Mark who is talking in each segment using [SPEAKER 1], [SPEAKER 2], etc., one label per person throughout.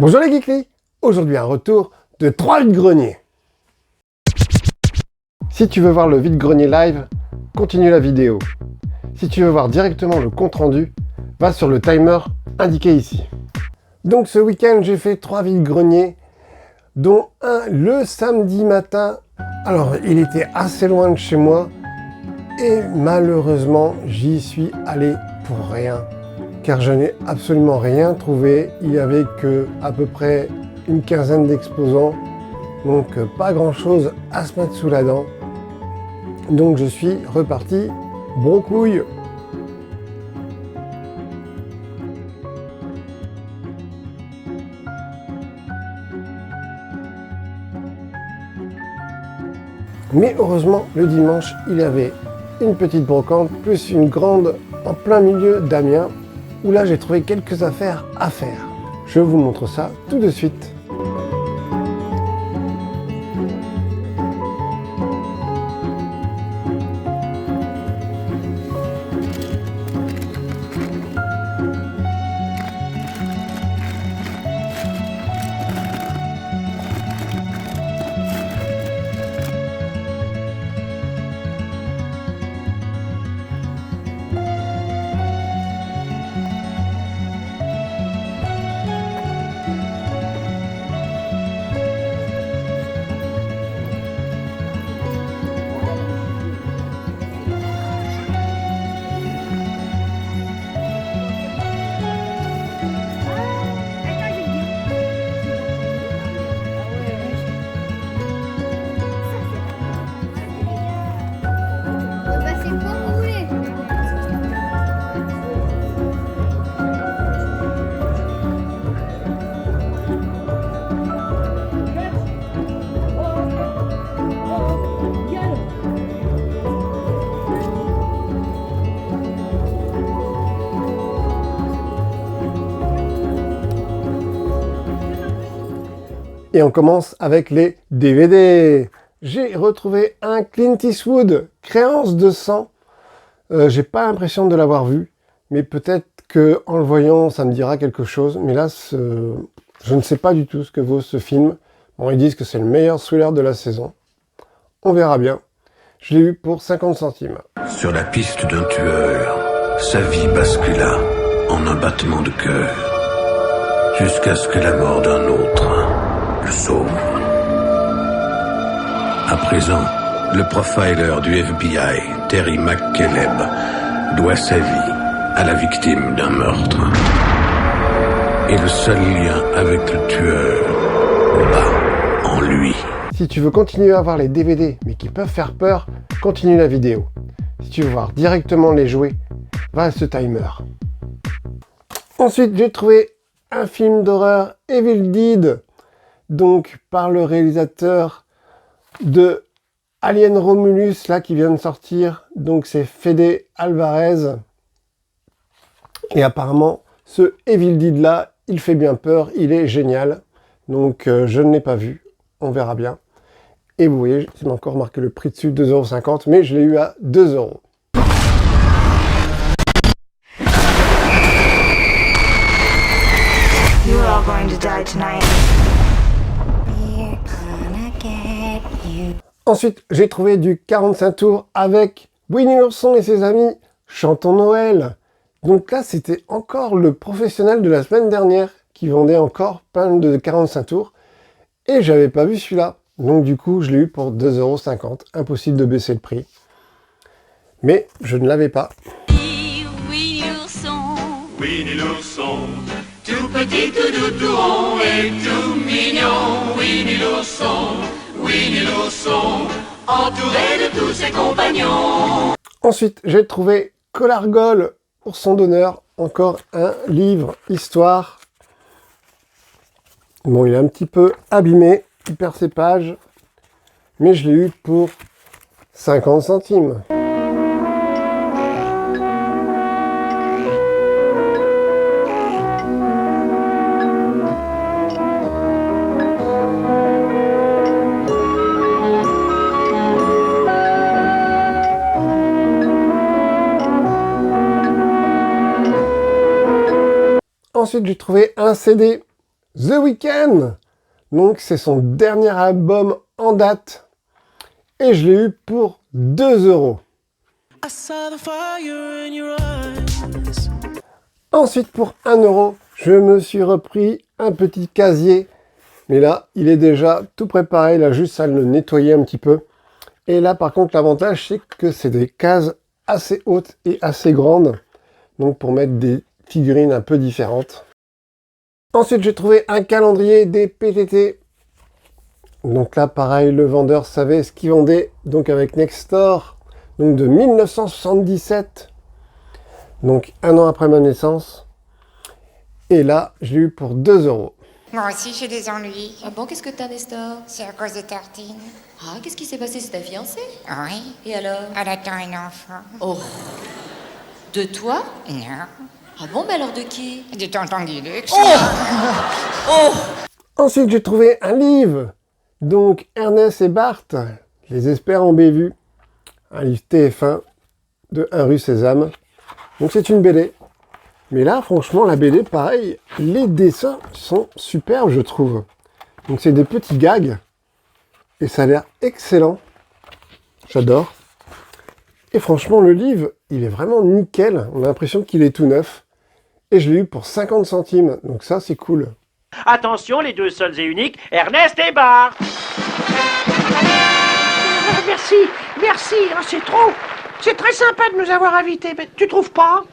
[SPEAKER 1] Bonjour les geekly. Aujourd'hui un retour de 3 vides-greniers. Si tu veux voir le vide-grenier live, continue la vidéo. Si tu veux voir directement le compte-rendu, va sur le timer indiqué ici. Donc ce week-end j'ai fait 3 vides-greniers, dont un le samedi matin. Alors il était assez loin de chez moi et malheureusement j'y suis allé pour rien. Car je n'ai absolument rien trouvé. Il n'y avait que à peu près une quinzaine d'exposants, donc pas grand chose à se mettre sous la dent. Donc je suis reparti brocouille. Mais heureusement le dimanche il y avait une petite brocante plus une grande en plein milieu d'Amiens, où là j'ai trouvé quelques affaires à faire. Je vous montre ça tout de suite. Et on commence avec les DVD. J'ai retrouvé un Clint Eastwood, Créance de sang. J'ai pas l'impression de l'avoir vu, mais peut-être que en le voyant, ça me dira quelque chose. Mais là, je ne sais pas du tout ce que vaut ce film. Bon, ils disent que c'est le meilleur thriller de la saison. On verra bien. Je l'ai eu pour 50 centimes.
[SPEAKER 2] Sur la piste d'un tueur, sa vie bascula en un battement de cœur, jusqu'à ce que la mort d'un autre le sauve. À présent, le profiler du FBI, Terry McCaleb, doit sa vie à la victime d'un meurtre. Et le seul lien avec le tueur bat en lui.
[SPEAKER 1] Si tu veux continuer à voir les DVD, mais qui peuvent faire peur, continue la vidéo. Si tu veux voir directement les jouets, va à ce timer. Ensuite, j'ai trouvé un film d'horreur, Evil Dead, donc par le réalisateur de Alien Romulus, là qui vient de sortir. Donc c'est Fede Alvarez. Et apparemment, ce Evil Dead là, il fait bien peur, il est génial. Donc je ne l'ai pas vu, on verra bien. Et vous voyez, c'est encore marqué le prix dessus, 2,50 €, mais je l'ai eu à 2 €.
[SPEAKER 3] You are going to die tonight.
[SPEAKER 1] Ensuite, j'ai trouvé du 45 tours avec Winnie l'ourson et ses amis, Chantons Noël. Donc là, c'était encore le professionnel de la semaine dernière qui vendait encore plein de 45 tours. Et j'avais pas vu celui-là. Donc du coup, je l'ai eu pour 2,50 €. Impossible de baisser le prix. Mais je ne l'avais pas.
[SPEAKER 4] Winnie l'ourson, tout petit, tout doux, tout rond et tout mignon. Winnie l'ourson, entouré de tous ses compagnons.
[SPEAKER 1] Ensuite, j'ai trouvé Colargol, ourson d'honneur. Encore un livre histoire. Bon, il est un petit peu abîmé, il perd ses pages. Mais je l'ai eu pour 50 centimes. Ensuite, j'ai trouvé un CD, The Weeknd. Donc c'est son dernier album en date. Et je l'ai eu pour 2 €. Ensuite, pour 1 €, je me suis repris un petit casier. Mais là, il est déjà tout préparé. Il a juste à le nettoyer un petit peu. Et là, par contre, l'avantage, c'est que c'est des cases assez hautes et assez grandes. Donc, pour mettre des figurines un peu différentes. Ensuite, j'ai trouvé un calendrier des PTT. Donc là, pareil, le vendeur savait ce qu'il vendait. Donc, avec Nextdoor. Donc, de 1977. Donc, 1 an après ma naissance. Et là, je l'ai eu pour 2 €.
[SPEAKER 5] Moi aussi, j'ai des ennuis.
[SPEAKER 6] Ah bon, qu'est-ce que t'as, Nestor?
[SPEAKER 5] C'est à cause de Tartine.
[SPEAKER 6] Ah, qu'est-ce qui s'est passé? C'est ta fiancée?
[SPEAKER 5] Oui.
[SPEAKER 6] Et alors?
[SPEAKER 5] Elle attend un enfant.
[SPEAKER 6] Oh. De toi?
[SPEAKER 5] Non.
[SPEAKER 6] Ah bon, mais alors de qui?
[SPEAKER 5] De tonton Guilux.
[SPEAKER 6] Oh!
[SPEAKER 1] Ensuite, j'ai trouvé un livre. Donc, Ernest et Bart, les experts en bévue. Un livre TF1 de 1 rue Sésame. Donc, c'est une BD. Mais là, franchement, la BD, pareil, les dessins sont superbes, je trouve. Donc, c'est des petits gags. Et ça a l'air excellent. J'adore. Et franchement, le livre, il est vraiment nickel. On a l'impression qu'il est tout neuf. Et je l'ai eu pour 50 centimes. Donc ça, c'est cool.
[SPEAKER 7] Attention, les deux seuls et uniques, Ernest et Bart.
[SPEAKER 8] Merci, merci, oh, c'est trop. C'est très sympa de nous avoir invités, mais tu trouves pas?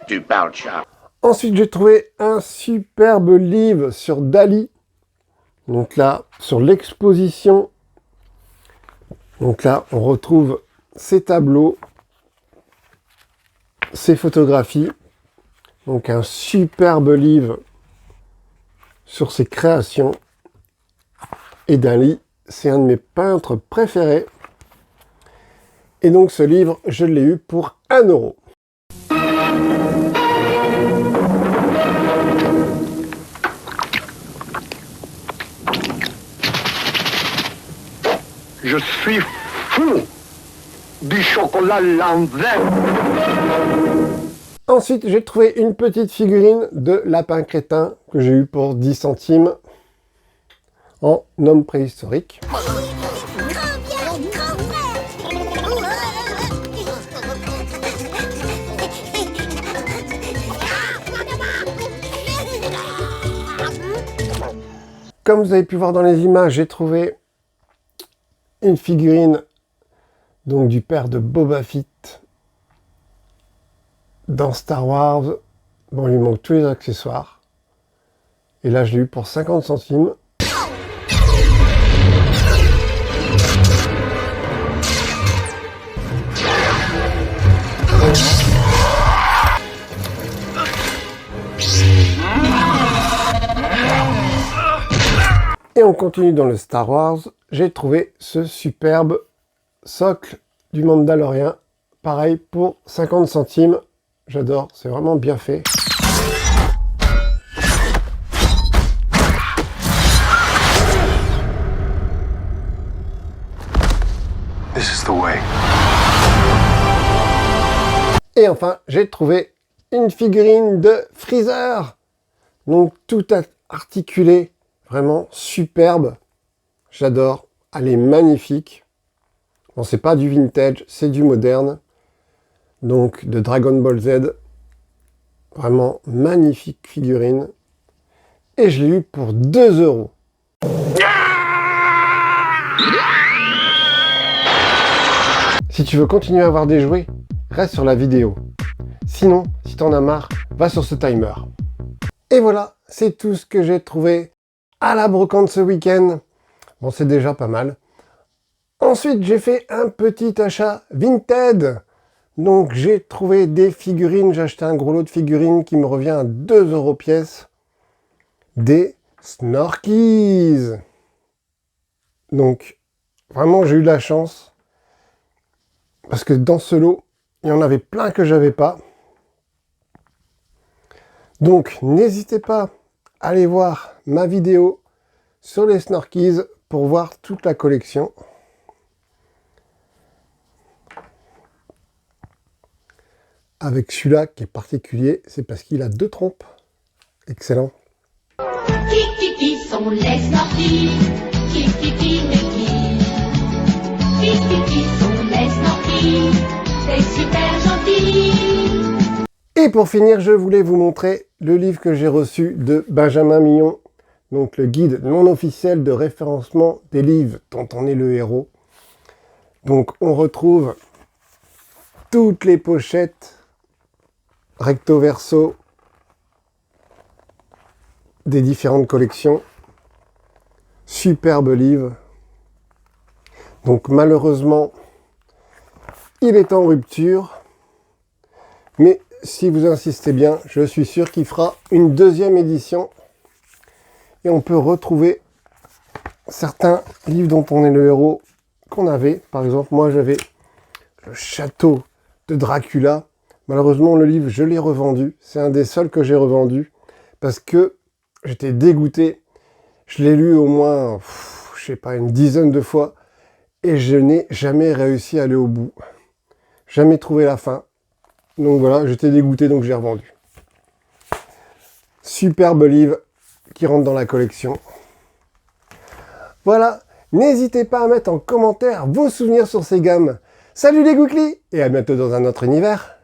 [SPEAKER 2] Tu parles chat.
[SPEAKER 1] Ensuite, j'ai trouvé un superbe livre sur Dali. Donc là, sur l'exposition. Donc là, on retrouve ses tableaux, ses photographies. Donc un superbe livre sur ses créations. Et Dali, c'est un de mes peintres préférés. Et donc ce livre, je l'ai eu pour 1 €.
[SPEAKER 9] Je suis fou du chocolat l'envers.
[SPEAKER 1] Ensuite, j'ai trouvé une petite figurine de lapin crétin que j'ai eu pour 10 centimes en homme préhistorique. Comme vous avez pu voir dans les images, j'ai trouvé une figurine donc du père de Boba Fett dans Star Wars. Bon, il lui manque tous les accessoires. Et là, je l'ai eu pour 50 centimes. Et on continue dans le Star Wars. J'ai trouvé ce superbe socle du Mandalorien. Pareil pour 50 centimes. J'adore, c'est vraiment bien fait.
[SPEAKER 9] This is the way.
[SPEAKER 1] Et enfin, j'ai trouvé une figurine de Freezer. Donc tout articulé, vraiment superbe. J'adore, elle est magnifique. Bon, c'est pas du vintage, c'est du moderne. Donc de Dragon Ball Z. Vraiment magnifique figurine. Et je l'ai eu pour 2 €. Si tu veux continuer à avoir des jouets, reste sur la vidéo. Sinon, si t'en as marre, va sur ce timer. Et voilà, c'est tout ce que j'ai trouvé à la brocante ce week-end. Bon, c'est déjà pas mal. Ensuite, j'ai fait un petit achat Vinted. Donc, j'ai trouvé des figurines. J'ai acheté un gros lot de figurines qui me revient à 2 € pièce. Des Snorkies. Donc, vraiment, j'ai eu de la chance. Parce que dans ce lot, il y en avait plein que j'avais pas. Donc, n'hésitez pas à aller voir ma vidéo sur les Snorkies pour voir toute la collection. Avec celui-là qui est particulier, c'est parce qu'il a 2 trompes. Excellent.
[SPEAKER 4] Qui sont les snorkies? Qui mais qui sont les snorkies? C'est super gentil.
[SPEAKER 1] Et pour finir, je voulais vous montrer le livre que j'ai reçu de Benjamin Millon, donc le guide non officiel de référencement des livres dont on est le héros. Donc on retrouve toutes les pochettes recto verso des différentes collections. Superbe livre. Donc malheureusement, il est en rupture. Mais si vous insistez bien, je suis sûr qu'il fera une deuxième édition. Et on peut retrouver certains livres dont on est le héros qu'on avait. Par exemple, moi j'avais le château de Dracula. Malheureusement, le livre, je l'ai revendu. C'est un des seuls que j'ai revendu. Parce que j'étais dégoûté. Je l'ai lu au moins, je sais pas, une dizaine de fois. Et je n'ai jamais réussi à aller au bout. Jamais trouvé la fin. Donc voilà, j'étais dégoûté, donc j'ai revendu. Superbe livre qui rentre dans la collection. Voilà, n'hésitez pas à mettre en commentaire vos souvenirs sur ces gammes. Salut les Gouklis et à bientôt dans un autre univers.